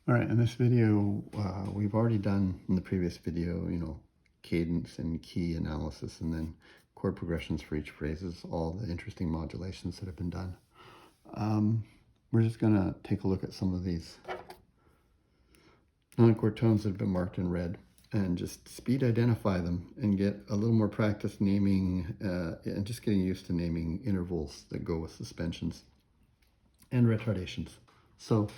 All right, in this video, we've already done in the previous video, cadence and key analysis, and then chord progressions for each phrases, all the interesting modulations that have been done. We're just going to take a look at some of these non-chord tones that have been marked in red and just speed identify them and get a little more practice naming and just getting used to naming intervals that go with suspensions and retardations. So,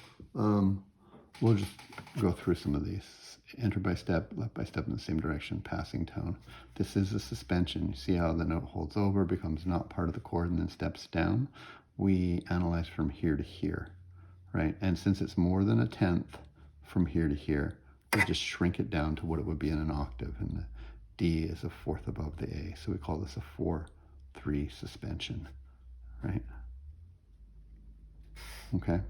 we'll just go through some of these. Enter by step, left by step in the same direction, passing tone. This is a suspension. You see how the note holds over, becomes not part of the chord, and then steps down. We analyze from here to here, right? And since it's more than a tenth from here to here, we just shrink it down to what it would be in an octave, and the D is a fourth above the A. So we call this a 4/3 suspension, right? Okay.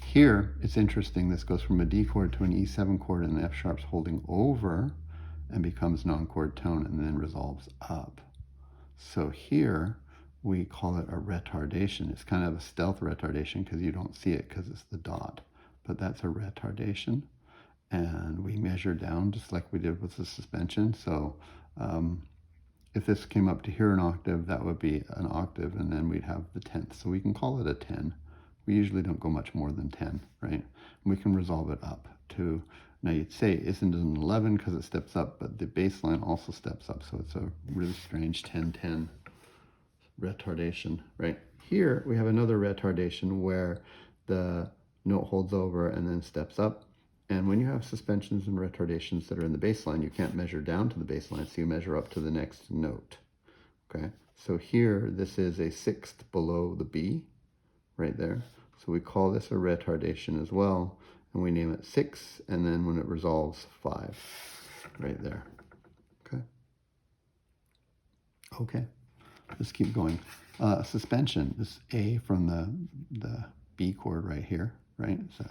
Here, it's interesting. This goes from a D chord to an E7 chord, and the F sharp's holding over and becomes non-chord tone and then resolves up. So here, we call it a retardation. It's kind of a stealth retardation because you don't see it because it's the dot. But that's a retardation. And we measure down just like we did with the suspension. So if this came up to here an octave, that would be an octave, and then we'd have the tenth. So we can call it a 10. We usually don't go much more than 10, right? And we can resolve it up to, now you'd say, isn't it an 11 because it steps up, but the bass line also steps up, so it's a really strange 10-10 retardation, right? Here we have another retardation where the note holds over and then steps up. And when you have suspensions and retardations that are in the bass line, you can't measure down to the bass line, so you measure up to the next note, okay? So here, this is a sixth below the B, right there. So we call this a retardation as well, and we name it 6, and then when it resolves, 5, right there. Okay, let's keep going. Suspension, this A from the B chord right here, right? It's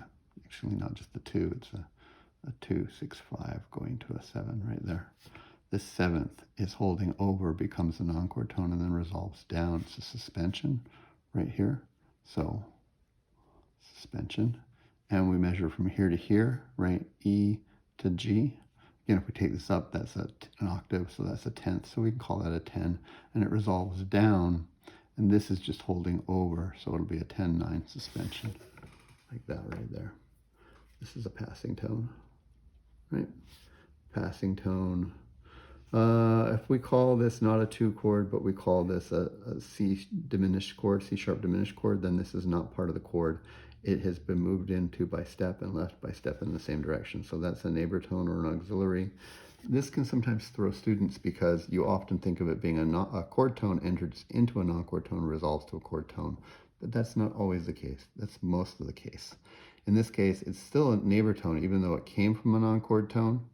actually not just the 2, it's a 2, 6, 5 going to a 7 right there. This seventh is holding over, becomes a non-chord tone, and then resolves down. It's a suspension right here. So suspension, and we measure from here to here, right? E to G. Again, if we take this up, that's an octave, so that's a tenth, so we can call that a 10, and it resolves down, and this is just holding over, so it'll be a 10-9 suspension, like that right there. This is a passing tone, right? Passing tone. If we call this not a 2 chord, but we call this a C diminished chord, C sharp diminished chord, then this is not part of the chord. It has been moved into by step and left by step in the same direction. So that's a neighbor tone or an auxiliary. This can sometimes throw students because you often think of it being a chord tone enters into a non-chord tone, resolves to a chord tone. But that's not always the case. That's most of the case. In this case, it's still a neighbor tone, even though it came from a non-chord tone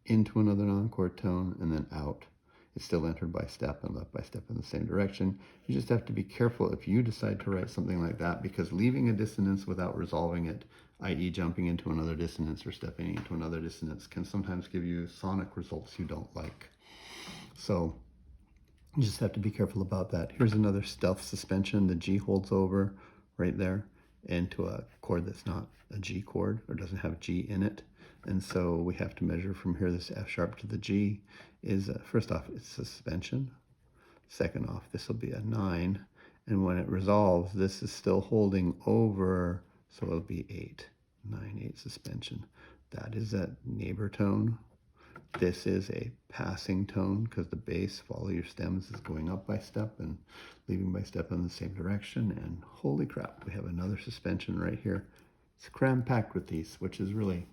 into another non-chord tone and then out. It's still entered by step and left by step in the same direction. You just have to be careful if you decide to write something like that, because leaving a dissonance without resolving it, i.e. jumping into another dissonance or stepping into another dissonance, can sometimes give you sonic results you don't like. So you just have to be careful about that. Here's another stealth suspension. The G holds over right there into a chord that's not a G chord or doesn't have G in it. And so we have to measure from here. This F sharp to the G is, first off, it's suspension. Second off, this will be a 9. And when it resolves, this is still holding over, so it'll be 8. 9, 8 suspension. That is a neighbor tone. This is a passing tone because the bass, follow your stems, is going up by step and leaving by step in the same direction. And holy crap, we have another suspension right here. It's cram-packed with these, which is really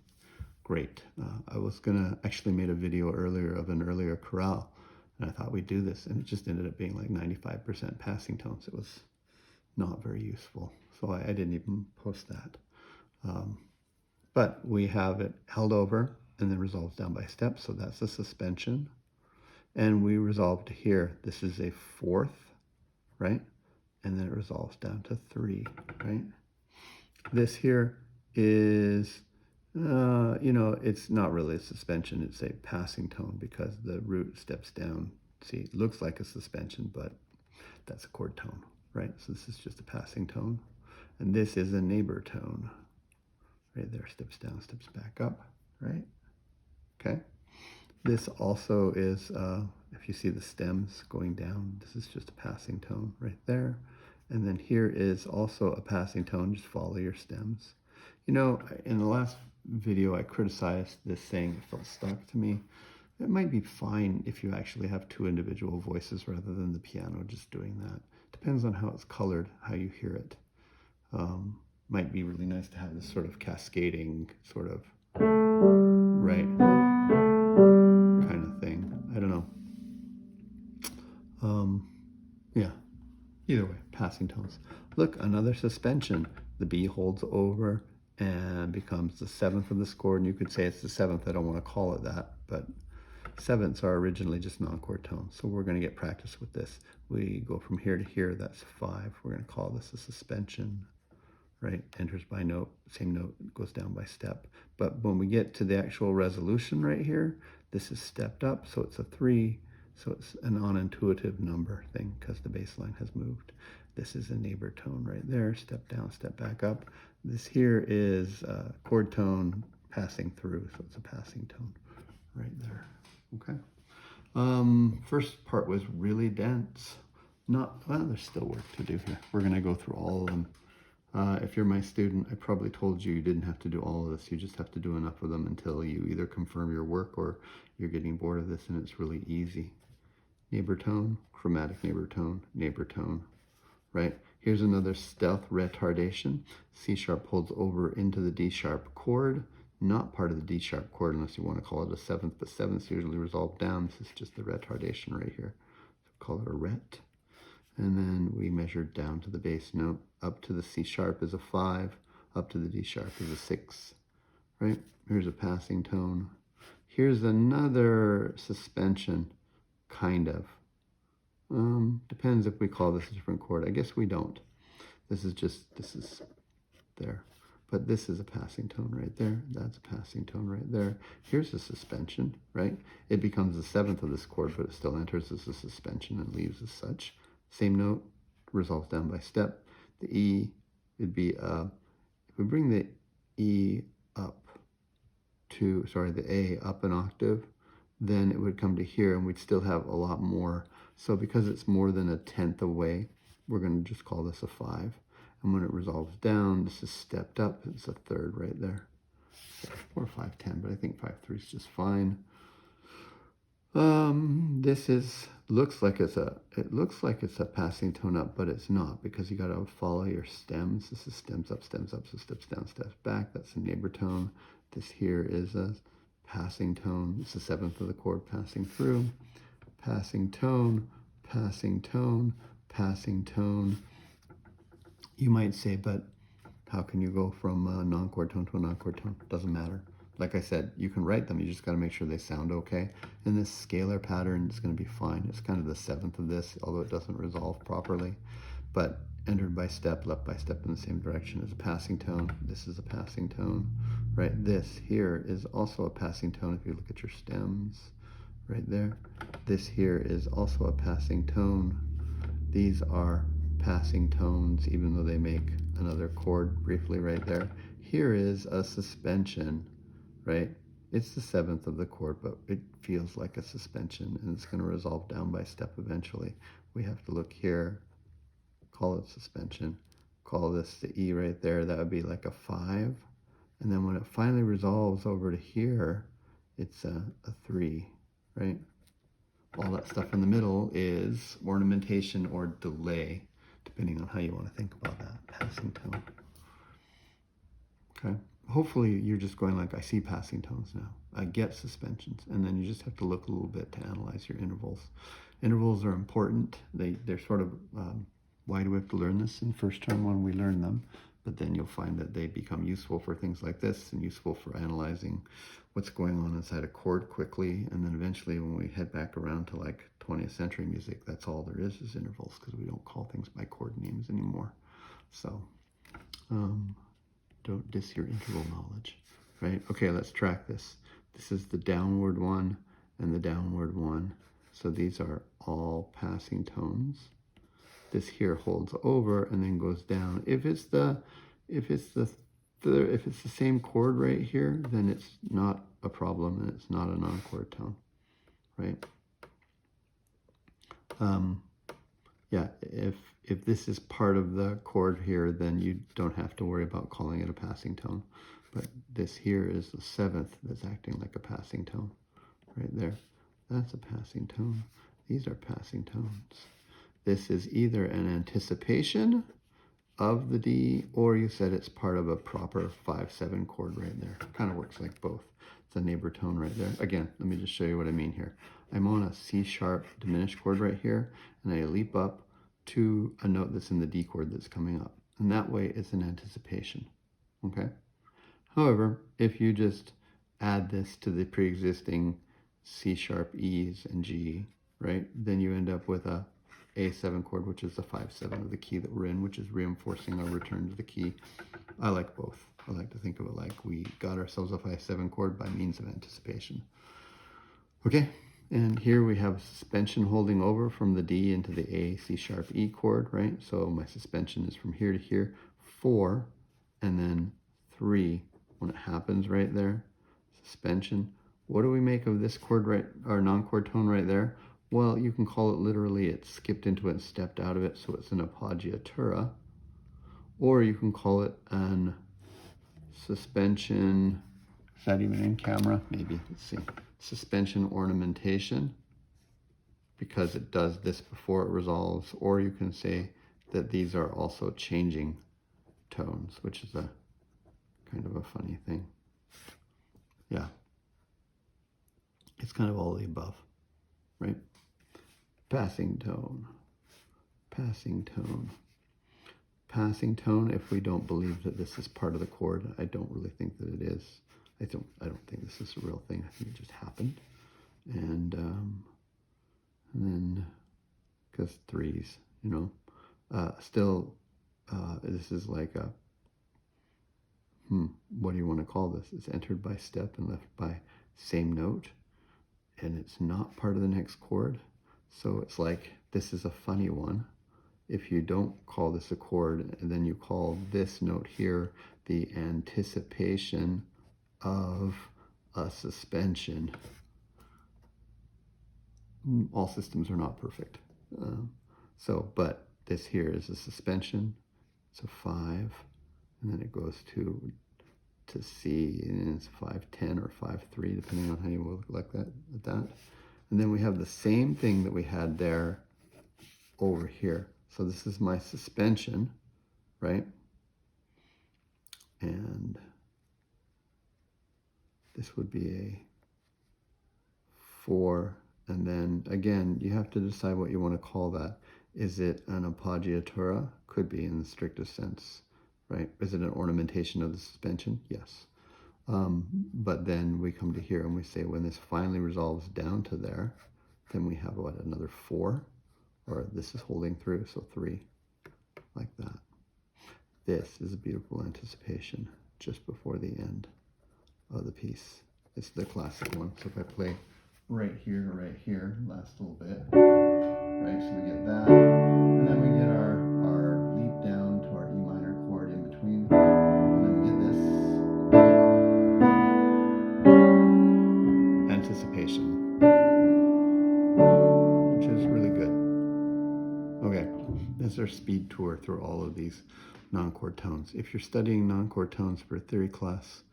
great. I was gonna actually made a video earlier of an earlier chorale, and I thought we'd do this, and it just ended up being like 95% passing tones. It was not very useful, so I didn't even post that. But we have it held over and then resolves down by steps, so that's a suspension. And we resolve to here. This is a 4th, right? And then it resolves down to 3, right? This here is it's not really a suspension, it's a passing tone because the root steps down. See, it looks like a suspension, but that's a chord tone, right? So this is just a passing tone. And this is a neighbor tone right there, steps down, steps back up, right? Okay. This also is, if you see the stems going down, this is just a passing tone right there. And then here is also a passing tone, just follow your stems. You know, in the last video, I criticized this saying it felt stuck to me. It might be fine if you actually have two individual voices rather than the piano just doing that. Depends on how it's colored, how you hear it. Might be really nice to have this sort of cascading sort of, right, kind of thing. I don't know. Yeah, either way, passing tones. Look, another suspension. The B holds over and becomes the seventh of this chord, and you could say it's the seventh. I don't want to call it that, but sevenths are originally just non-chord tones, so we're going to get practice with this. We go from here to here, that's 5. We're going to call this a suspension, right? Enters by note, same note, goes down by step. But when we get to the actual resolution right here, this is stepped up, so it's a 3. So it's a non-intuitive number thing because the bass line has moved. This is a neighbor tone right there, step down, step back up. This here is a chord tone passing through, so it's a passing tone right there. Okay. First part was really dense. Well, there's still work to do here. We're going to go through all of them. If you're my student, I probably told you didn't have to do all of this. You just have to do enough of them until you either confirm your work or you're getting bored of this, and it's really easy. Neighbor tone, chromatic neighbor tone, right? Here's another stealth retardation. C sharp holds over into the D sharp chord, not part of the D sharp chord unless you want to call it a seventh, but sevenths usually resolve down. This is just the retardation right here. So call it a ret. And then we measure down to the bass note. Up to the C sharp is a 5, up to the D sharp is a 6, right? Here's a passing tone. Here's another suspension. Kind of. Depends if we call this a different chord. I guess we don't. This is there. But this is a passing tone right there. That's a passing tone right there. Here's a suspension, right? It becomes the seventh of this chord, but it still enters as a suspension and leaves as such. Same note, resolves down by step. The E would be, if we bring the E up to, the A up an octave, then it would come to here and we'd still have a lot more. So because it's more than a tenth away, we're going to just call this a 5. And when it resolves down, this is stepped up. It's a third right there. Or 5/10, but I think 5/3 is just fine. This looks like it's a passing tone up, but it's not, because you got to follow your stems. This is stems up, so steps down, steps back. That's a neighbor tone. This here is a passing tone. It's the seventh of the chord passing through. Passing tone, passing tone, passing tone. You might say, but how can you go from a non-chord tone to a non-chord tone? Doesn't matter. Like I said, you can write them. You just got to make sure they sound okay. And this scalar pattern is going to be fine. It's kind of the seventh of this, although it doesn't resolve properly. But entered by step, left by step in the same direction is a passing tone. This is a passing tone, right? This here is also a passing tone if you look at your stems right there. This here is also a passing tone. These are passing tones, even though they make another chord briefly right there. Here is a suspension, right? It's the seventh of the chord, but it feels like a suspension, and it's going to resolve down by step eventually. We have to look here, call it suspension, call this the E right there. That would be like a 5. And then when it finally resolves over to here, it's a 3, right? All that stuff in the middle is ornamentation or delay, depending on how you want to think about that passing tone. Okay. Hopefully you're just going like, I see passing tones now. I get suspensions. And then you just have to look a little bit to analyze your intervals. Intervals are important. They're sort of, why do we have to learn this in first term when we learn them? But then you'll find that they become useful for things like this and useful for analyzing what's going on inside a chord quickly. And then eventually when we head back around to like 20th century music, that's all there is intervals, because we don't call things by chord names anymore. So don't diss your interval knowledge, right? Okay, let's track this. This is the downward one and the downward one. So these are all passing tones. This here holds over and then goes down. If it's the if it's the same chord right here, then it's not a problem and it's not a non-chord tone, right? Yeah, if this is part of the chord here, then you don't have to worry about calling it a passing tone. But this here is the seventh that's acting like a passing tone, right there. That's a passing tone. These are passing tones. This is either an anticipation of the D, or you said it's part of a proper 5/7 chord right there. Kind of works like both. It's a neighbor tone right there. Again, let me just show you what I mean here. I'm on a C sharp diminished chord right here, and I leap up to a note that's in the D chord that's coming up. And that way it's an anticipation, okay? However, if you just add this to the pre-existing C sharp, E's, and G, right, then you end up with a A7 chord, which is the 5/7 of the key that we're in, which is reinforcing our return to the key. I like both. I like to think of it like we got ourselves a 5/7 chord by means of anticipation. Okay, and here we have suspension holding over from the D into the A, C sharp, E chord, right? So my suspension is from here to here, 4, and then 3 when it happens right there. Suspension. What do we make of this chord right, our non-chord tone right there? Well, you can call it literally it skipped into it and stepped out of it, so it's an appoggiatura. Or you can call it an suspension. Is that even in camera? Maybe. Let's see. Suspension ornamentation, because it does this before it resolves. Or you can say that these are also changing tones, which is a kind of a funny thing. Yeah. It's kind of all the above, right? Passing tone, passing tone, passing tone. If we don't believe that this is part of the chord, I don't really think that it is. I don't think this is a real thing. I think it just happened. And then, because threes, you know, still, this is like a, what do you want to call this? It's entered by step and left by same note. And it's not part of the next chord. So it's like, this is a funny one. If you don't call this a chord, and then you call this note here the anticipation of a suspension, all systems are not perfect. But this here is a suspension. It's a 5, and then it goes to C, and it's 5/10 or 5/3, depending on how you look like that at that. And then we have the same thing that we had there over here. So this is my suspension, right? And this would be a 4. And then again, you have to decide what you want to call that. Is it an appoggiatura? Could be in the strictest sense, right? Is it an ornamentation of the suspension? Yes. But then we come to here and we say when this finally resolves down to there, then we have what, another 4? Or this is holding through, so 3, like that. This is a beautiful anticipation just before the end of the piece. It's the classic one. So if I play right here, last little bit, right? So we get that, and then we get our leap down to our E minor chord in between, and then we get this anticipation, which is really good. Okay, this is our speed tour through all of these non-chord tones. If you're studying non-chord tones for a theory class,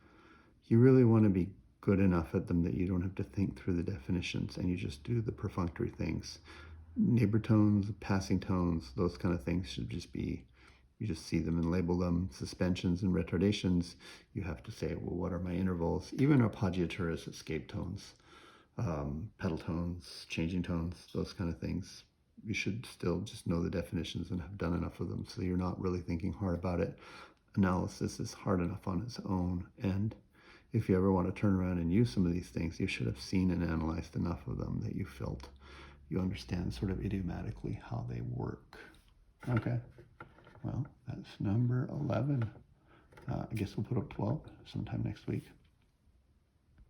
you really want to be good enough at them that you don't have to think through the definitions and you just do the perfunctory things. Neighbor tones, passing tones, those kind of things should just be, you just see them and label them. Suspensions and retardations, you have to say, well, what are my intervals? Even appoggiaturas, escape tones, pedal tones, changing tones, those kind of things. You should still just know the definitions and have done enough of them so you're not really thinking hard about it. Analysis is hard enough on its own, and if you ever want to turn around and use some of these things, you should have seen and analyzed enough of them that you felt you understand sort of idiomatically how they work. Okay, well, that's number 11. I guess we'll put up 12 sometime next week.